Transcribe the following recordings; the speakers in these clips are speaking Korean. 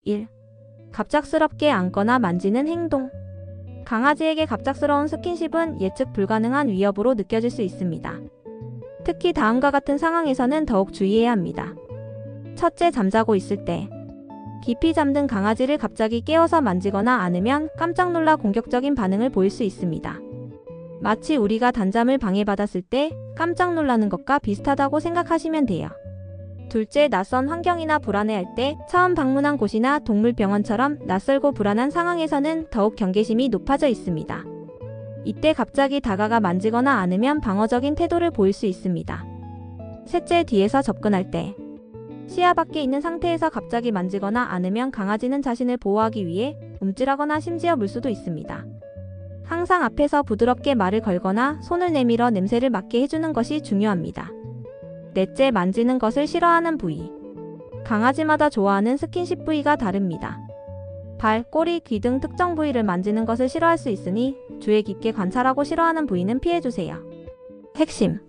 1. 갑작스럽게 안거나 만지는 행동. 강아지에게 갑작스러운 스킨십은 예측 불가능한 위협으로 느껴질 수 있습니다. 특히 다음과 같은 상황에서는 더욱 주의해야 합니다. 첫째, 잠자고 있을 때. 깊이 잠든 강아지를 갑자기 깨워서 만지거나 안으면 깜짝 놀라 공격적인 반응을 보일 수 있습니다. 마치 우리가 단잠을 방해받았을 때 깜짝 놀라는 것과 비슷하다고 생각하시면 돼요. 둘째, 낯선 환경이나 불안해할 때 처음 방문한 곳이나 동물병원처럼 낯설고 불안한 상황에서는 더욱 경계심이 높아져 있습니다. 이때 갑자기 다가가 만지거나 안으면 방어적인 태도를 보일 수 있습니다. 셋째, 뒤에서 접근할 때. 시야 밖에 있는 상태에서 갑자기 만지거나 안으면 강아지는 자신을 보호하기 위해 움찔하거나 심지어 물 수도 있습니다. 항상 앞에서 부드럽게 말을 걸거나 손을 내밀어 냄새를 맡게 해주는 것이 중요합니다. 넷째, 만지는 것을 싫어하는 부위. 강아지마다 좋아하는 스킨십 부위가 다릅니다. 발, 꼬리, 귀 등 특정 부위를 만지는 것을 싫어할 수 있으니 주의 깊게 관찰하고 싫어하는 부위는 피해주세요. 핵심.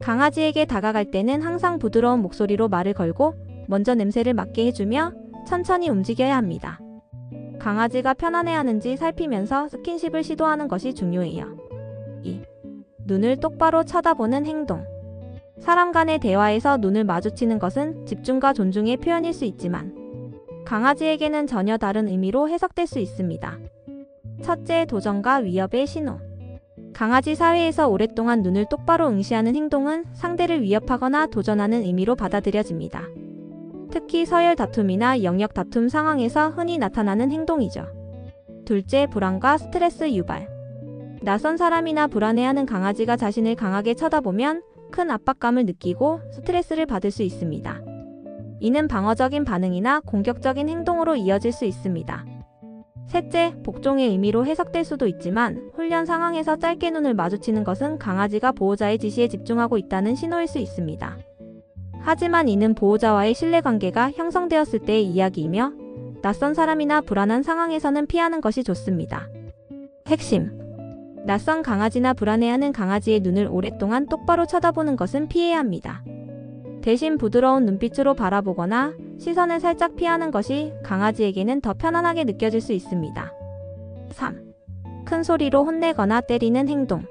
강아지에게 다가갈 때는 항상 부드러운 목소리로 말을 걸고 먼저 냄새를 맡게 해주며 천천히 움직여야 합니다. 강아지가 편안해하는지 살피면서 스킨십을 시도하는 것이 중요해요. 2. 눈을 똑바로 쳐다보는 행동. 사람 간의 대화에서 눈을 마주치는 것은 집중과 존중의 표현일 수 있지만 강아지에게는 전혀 다른 의미로 해석될 수 있습니다. 첫째, 도전과 위협의 신호. 강아지 사회에서 오랫동안 눈을 똑바로 응시하는 행동은 상대를 위협하거나 도전하는 의미로 받아들여집니다. 특히 서열 다툼이나 영역 다툼 상황에서 흔히 나타나는 행동이죠. 둘째, 불안과 스트레스 유발. 낯선 사람이나 불안해하는 강아지가 자신을 강하게 쳐다보면 큰 압박감을 느끼고 스트레스를 받을 수 있습니다. 이는 방어적인 반응이나 공격적인 행동으로 이어질 수 있습니다. 셋째, 복종의 의미로 해석될 수도 있지만 훈련 상황에서 짧게 눈을 마주치는 것은 강아지가 보호자의 지시에 집중하고 있다는 신호일 수 있습니다. 하지만 이는 보호자와의 신뢰관계가 형성되었을 때의 이야기이며 낯선 사람이나 불안한 상황에서는 피하는 것이 좋습니다. 핵심. 낯선 강아지나 불안해하는 강아지의 눈을 오랫동안 똑바로 쳐다보는 것은 피해야 합니다. 대신 부드러운 눈빛으로 바라보거나 시선을 살짝 피하는 것이 강아지에게는 더 편안하게 느껴질 수 있습니다. 3. 큰 소리로 혼내거나 때리는 행동.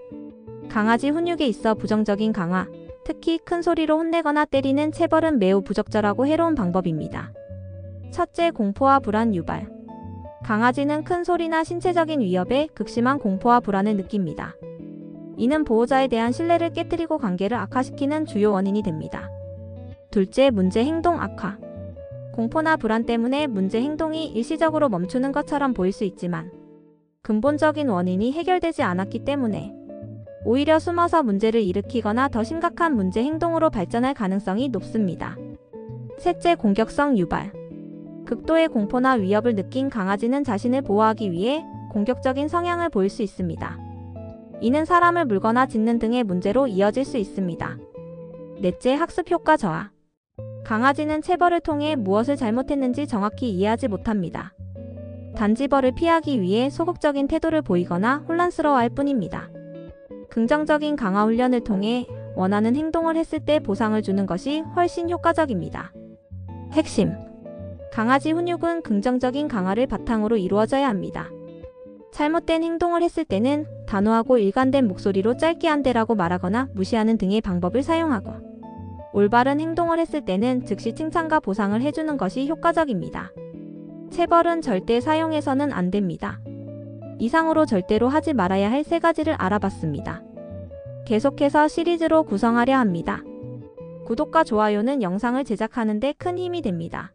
강아지 훈육에 있어 부정적인 강화, 특히 큰 소리로 혼내거나 때리는 체벌은 매우 부적절하고 해로운 방법입니다. 첫째, 공포와 불안 유발. 강아지는 큰 소리나 신체적인 위협에 극심한 공포와 불안을 느낍니다. 이는 보호자에 대한 신뢰를 깨뜨리고 관계를 악화시키는 주요 원인이 됩니다. 둘째, 문제 행동 악화. 공포나 불안 때문에 문제 행동이 일시적으로 멈추는 것처럼 보일 수 있지만 근본적인 원인이 해결되지 않았기 때문에 오히려 숨어서 문제를 일으키거나 더 심각한 문제 행동으로 발전할 가능성이 높습니다. 셋째, 공격성 유발. 극도의 공포나 위협을 느낀 강아지는 자신을 보호하기 위해 공격적인 성향을 보일 수 있습니다. 이는 사람을 물거나 짖는 등의 문제로 이어질 수 있습니다. 넷째, 학습 효과 저하. 강아지는 체벌을 통해 무엇을 잘못했는지 정확히 이해하지 못합니다. 단지 벌을 피하기 위해 소극적인 태도를 보이거나 혼란스러워할 뿐입니다. 긍정적인 강화 훈련을 통해 원하는 행동을 했을 때 보상을 주는 것이 훨씬 효과적입니다. 핵심. 강아지 훈육은 긍정적인 강화를 바탕으로 이루어져야 합니다. 잘못된 행동을 했을 때는 단호하고 일관된 목소리로 짧게 안 돼라고 말하거나 무시하는 등의 방법을 사용하고 올바른 행동을 했을 때는 즉시 칭찬과 보상을 해주는 것이 효과적입니다. 체벌은 절대 사용해서는 안 됩니다. 이상으로 절대로 하지 말아야 할 3가지를 알아봤습니다. 계속해서 시리즈로 구성하려 합니다. 구독과 좋아요는 영상을 제작하는 데 큰 힘이 됩니다.